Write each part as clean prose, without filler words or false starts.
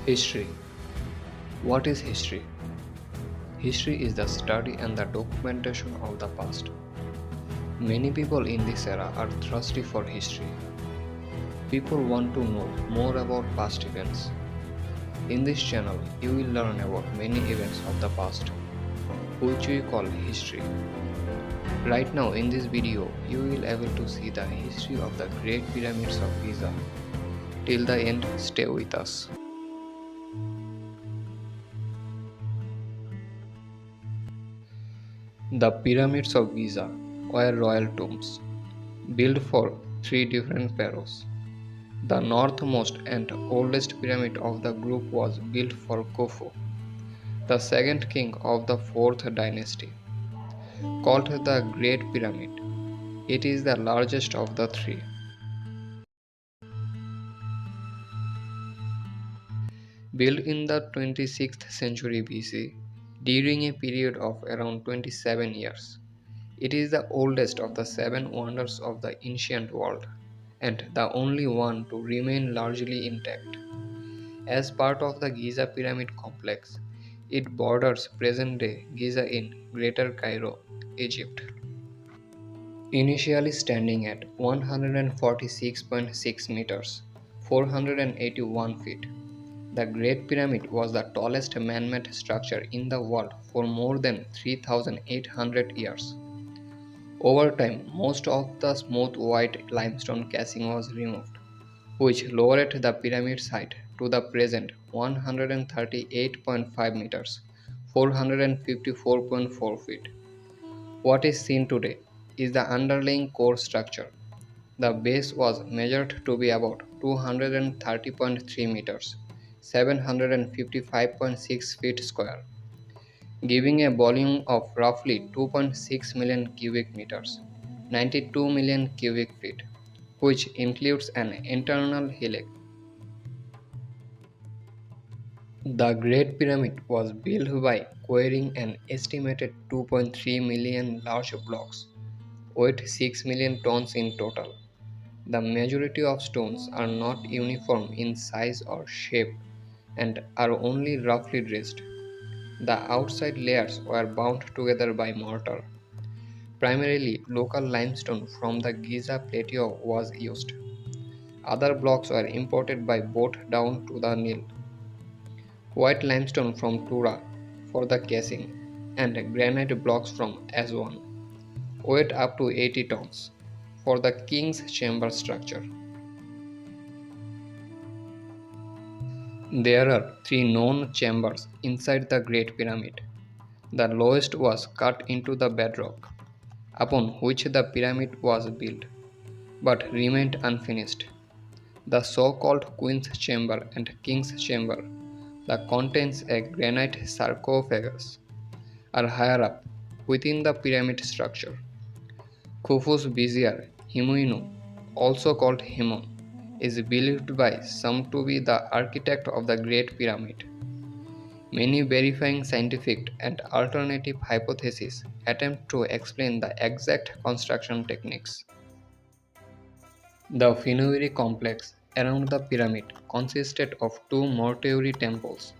History. What is history? History is the study and the documentation of the past. Many people in this era are thirsty for history. People want to know more about past events. In this channel, you will learn about many events of the past, which we call history. Right now in this video, you will able to see the history of the Great Pyramids of Giza. Till the end, stay with us. The pyramids of Giza were royal tombs, built for three different pharaohs. The northmost and oldest pyramid of the group was built for Khufu, the second king of the fourth dynasty. Called the Great Pyramid, it is the largest of the three. Built in the 26th century BC, during a period of around 27 years, it is the oldest of the seven wonders of the ancient world and the only one to remain largely intact. As part of the Giza Pyramid complex, it borders present-day Giza in Greater Cairo, Egypt. Initially standing at 146.6 meters, 481 feet, the Great Pyramid was the tallest man-made structure in the world for more than 3,800 years. Over time, most of the smooth white limestone casing was removed, which lowered the pyramid's height to the present 138.5 meters, 454.4 feet. What is seen today is the underlying core structure. The base was measured to be about 230.3 meters, 755.6 feet square, giving a volume of roughly 2.6 million cubic meters, 92 million cubic feet, which includes an internal helix. The Great Pyramid was built by quarrying an estimated 2.3 million large blocks, weight 6 million tons in total. The majority of stones are not uniform in size or shape and are only roughly dressed. The outside layers were bound together by mortar. Primarily, local limestone from the Giza Plateau was used. Other blocks were imported by boat down to the Nile. White limestone from Tura for the casing, and granite blocks from Aswan, weight up to 80 tons, for the king's chamber structure. There are three known chambers inside the Great Pyramid. The lowest was cut into the bedrock, upon which the pyramid was built, but remained unfinished. The so-called Queen's Chamber and King's Chamber, that contains a granite sarcophagus, are higher up within the pyramid structure. Khufu's vizier Himinu, also called Himun, is believed by some to be the architect of the Great Pyramid. Many verifying scientific and alternative hypotheses attempt to explain the exact construction techniques. The Finuri complex around the pyramid consisted of two mortuary temples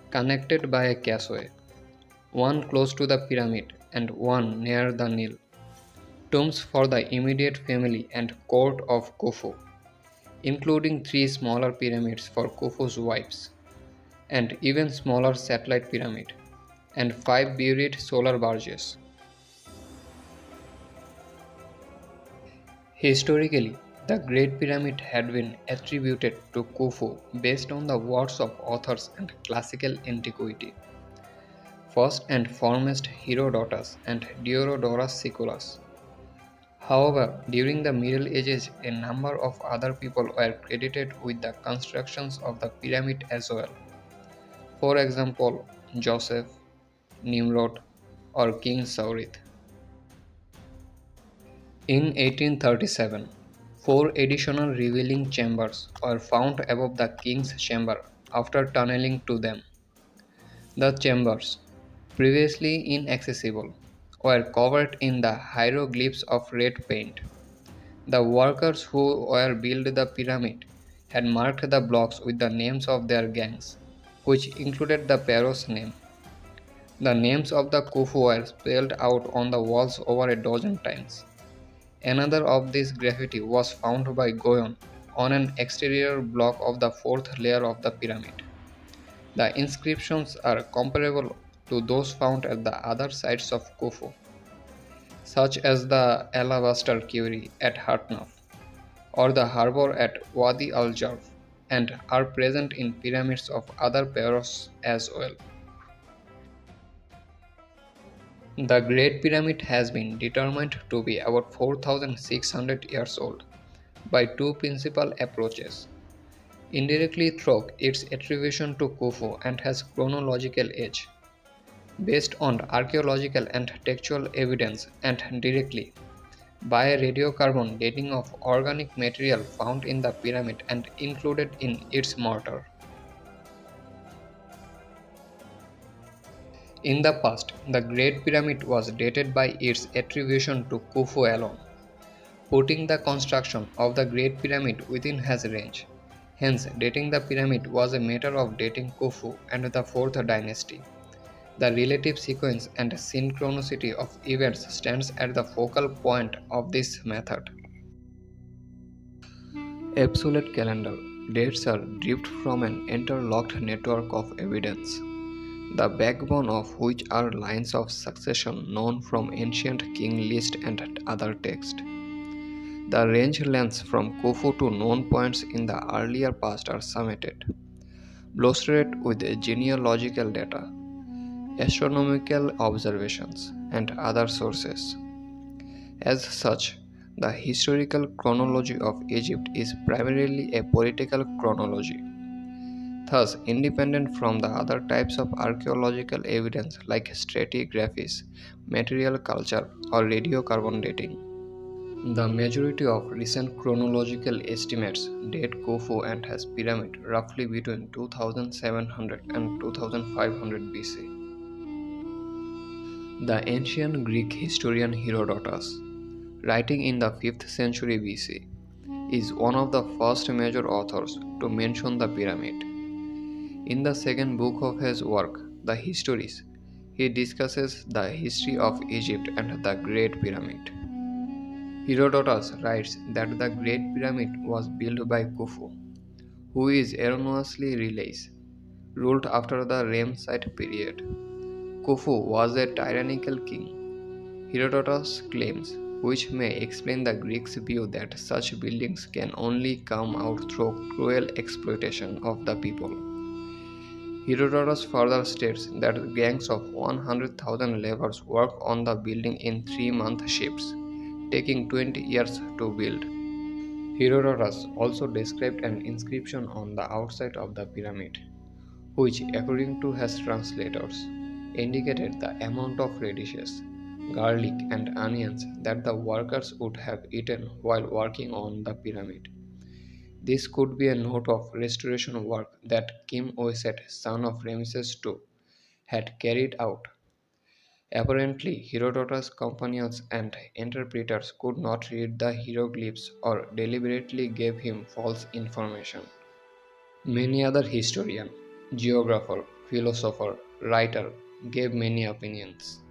connected by a causeway, one close to the pyramid and one near the Nile. Tombs for the immediate family and court of Khufu, including three smaller pyramids for Khufu's wives, and even smaller satellite pyramid, and five buried solar barges. Historically, the Great Pyramid had been attributed to Khufu based on the words of authors and classical antiquity. First and foremost Herodotus and Diodorus Siculus. However, during the Middle Ages, a number of other people were credited with the constructions of the pyramid as well. For example, Joseph, Nimrod, or King Saurith. In 1837, four additional revealing chambers were found above the king's chamber after tunneling to them. The chambers, previously inaccessible, were covered in the hieroglyphs of red paint. The workers who were built the pyramid had marked the blocks with the names of their gangs, which included the pharaoh's name. The names of the Khufu were spelled out on the walls over a dozen times. Another of these graffiti was found by Goyon on an exterior block of the fourth layer of the pyramid. The inscriptions are comparable to those found at the other sides of Khufu, such as the alabaster quarry at Hartnaf or the harbor at Wadi al Jarf, and are present in pyramids of other pharaohs as well. The Great Pyramid has been determined to be about 4,600 years old by two principal approaches. Indirectly through its attribution to Khufu and has chronological age, based on archaeological and textual evidence, and directly by a radiocarbon dating of organic material found in the pyramid and included in its mortar. In the past, the Great Pyramid was dated by its attribution to Khufu alone, putting the construction of the Great Pyramid within his range. Hence, dating the pyramid was a matter of dating Khufu and the 4th dynasty. The relative sequence and synchronicity of events stands at the focal point of this method. Absolute calendar dates are derived from an interlocked network of evidence, the backbone of which are lines of succession known from ancient king lists and other texts. The range lengths from Khufu to known points in the earlier past are summated, bolstered with genealogical data, astronomical observations, and other sources. As such, the historical chronology of Egypt is primarily a political chronology, thus independent from the other types of archaeological evidence like stratigraphies, material culture, or radiocarbon dating. The majority of recent chronological estimates date Khufu and his pyramid roughly between 2700 and 2500 BC. The ancient Greek historian Herodotus, writing in the 5th century BC, is one of the first major authors to mention the pyramid. In the second book of his work, The Histories, he discusses the history of Egypt and the Great Pyramid. Herodotus writes that the Great Pyramid was built by Khufu, who is erroneously realized, ruled after the Ramesside period. Khufu was a tyrannical king, Herodotus claims, which may explain the Greeks' view that such buildings can only come out through cruel exploitation of the people. Herodotus further states that gangs of 100,000 laborers work on the building in 3-month shifts, taking 20 years to build. Herodotus also described an inscription on the outside of the pyramid, which, according to his translators, indicated the amount of radishes, garlic, and onions that the workers would have eaten while working on the pyramid. This could be a note of restoration work that Kim Oiset, son of Ramesses II, had carried out. Apparently, Herodotus' companions and interpreters could not read the hieroglyphs or deliberately gave him false information. Many other historian, geographer, philosopher, writer gave many opinions.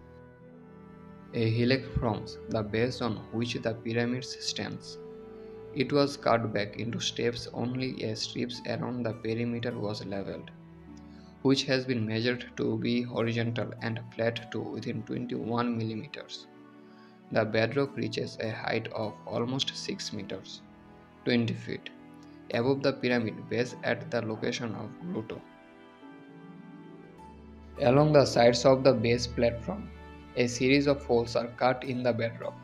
A hillock forms the base on which the pyramid stands. It was cut back into steps only as strips around the perimeter was leveled, which has been measured to be horizontal and flat to within 21 millimeters. The bedrock reaches a height of almost 6 meters, 20 feet, above the pyramid base at the location of Grotto. Along the sides of the base platform, a series of holes are cut in the bedrock.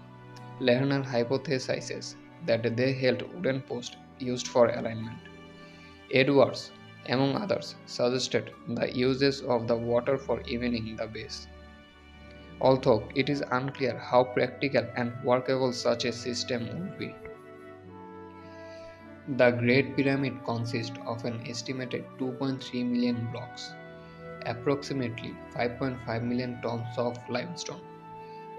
Lerner hypothesizes that they held wooden posts used for alignment. Edwards, among others, suggested the uses of the water for evening the base, although it is unclear how practical and workable such a system would be. The Great Pyramid consists of an estimated 2.3 million blocks, approximately 5.5 million tons of limestone,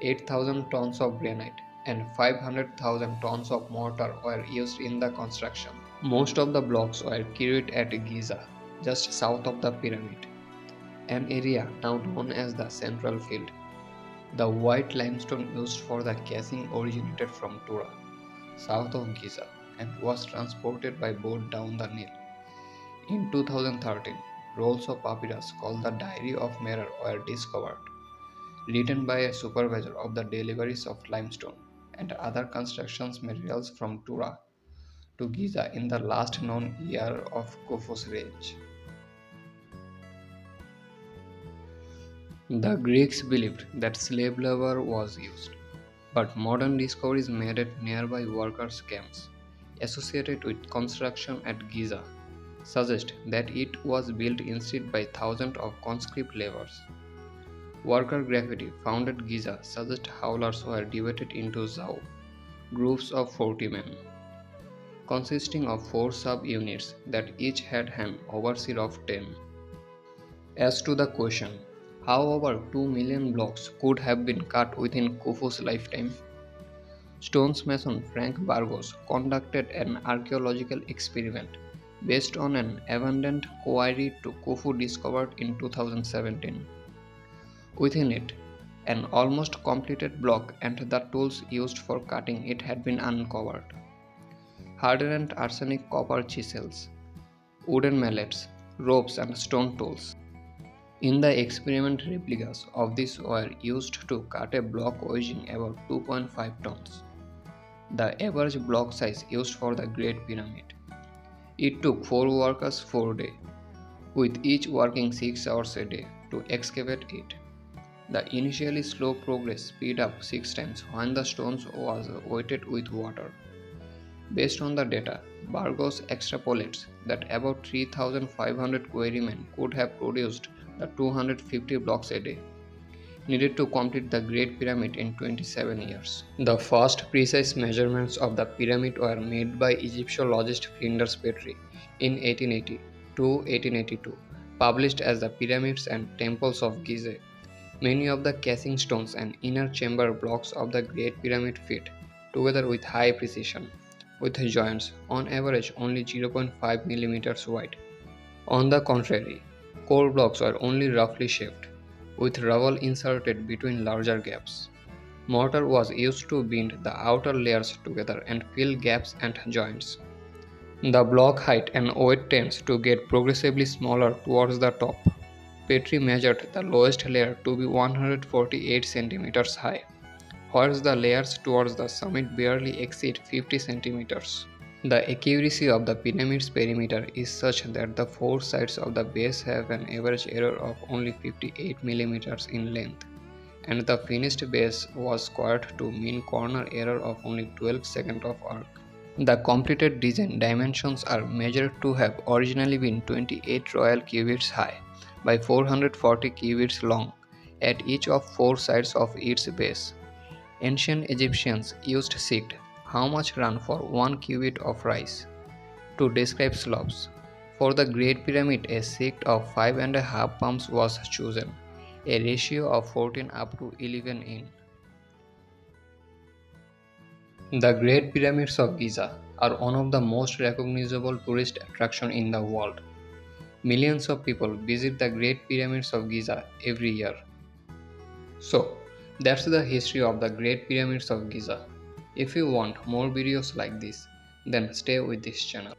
8,000 tons of granite, and 500,000 tons of mortar were used in the construction. Most of the blocks were carried at Giza, just south of the pyramid, an area now known as the Central Field. The white limestone used for the casing originated from Tura, south of Giza, and was transported by boat down the Nile. In 2013, rolls of papyrus called the Diary of Merer were discovered, written by a supervisor of the deliveries of limestone and other construction materials from Tura to Giza in the last known year of Khufu's reign. The Greeks believed that slave labor was used, but modern discoveries made at nearby workers' camps associated with construction at Giza suggest that it was built instead by thousands of conscript laborers. Worker graffiti found at Giza suggest howlers were divided into Zhao, groups of 40 men, consisting of 4 sub-units that each had an overseer of 10. As to the question, how over 2 million blocks could have been cut within Khufu's lifetime, stonesmason Frank Burgos conducted an archaeological experiment based on an abandoned quarry to Khufu discovered in 2017. Within it, an almost completed block and the tools used for cutting it had been uncovered. Hardened arsenic copper chisels, wooden mallets, ropes, and stone tools. In the experiment, replicas of this were used to cut a block weighing about 2.5 tons, the average block size used for the Great Pyramid. It took 4 workers 4 days, with each working 6 hours a day, to excavate it. The initially slow progress speed up 6 times when the stones was weighted with water. Based on the data, Burgos extrapolates that about 3,500 quarrymen could have produced the 250 blocks a day needed to complete the Great Pyramid in 27 years. The first precise measurements of the pyramid were made by Egyptologist Flinders Petrie in 1880 to 1882, published as the Pyramids and Temples of Giza. Many of the casing stones and inner chamber blocks of the Great Pyramid fit together with high precision, with joints on average only 0.5 mm wide. On the contrary, core blocks are only roughly shaped, with rubble inserted between larger gaps. Mortar was used to bind the outer layers together and fill gaps and joints. The block height and weight tends to get progressively smaller towards the top. Petrie measured the lowest layer to be 148 centimeters high, whereas the layers towards the summit barely exceed 50 centimeters. The accuracy of the pyramid's perimeter is such that the 4 sides of the base have an average error of only 58 millimeters in length, and the finished base was squared to mean corner error of only 12 seconds of arc. The completed design dimensions are measured to have originally been 28 royal cubits high by 440 cubits long at each of 4 sides of its base. Ancient Egyptians used sikt, how much run for 1 cubit of rice, to describe slopes. For the Great Pyramid, a sikt of 5.5 palms was chosen, a ratio of 14 up to 11 in. The Great Pyramids of Giza are one of the most recognizable tourist attractions in the world. Millions of people visit the Great Pyramids of Giza every year. So, that's the history of the Great Pyramids of Giza. If you want more videos like this, then stay with this channel.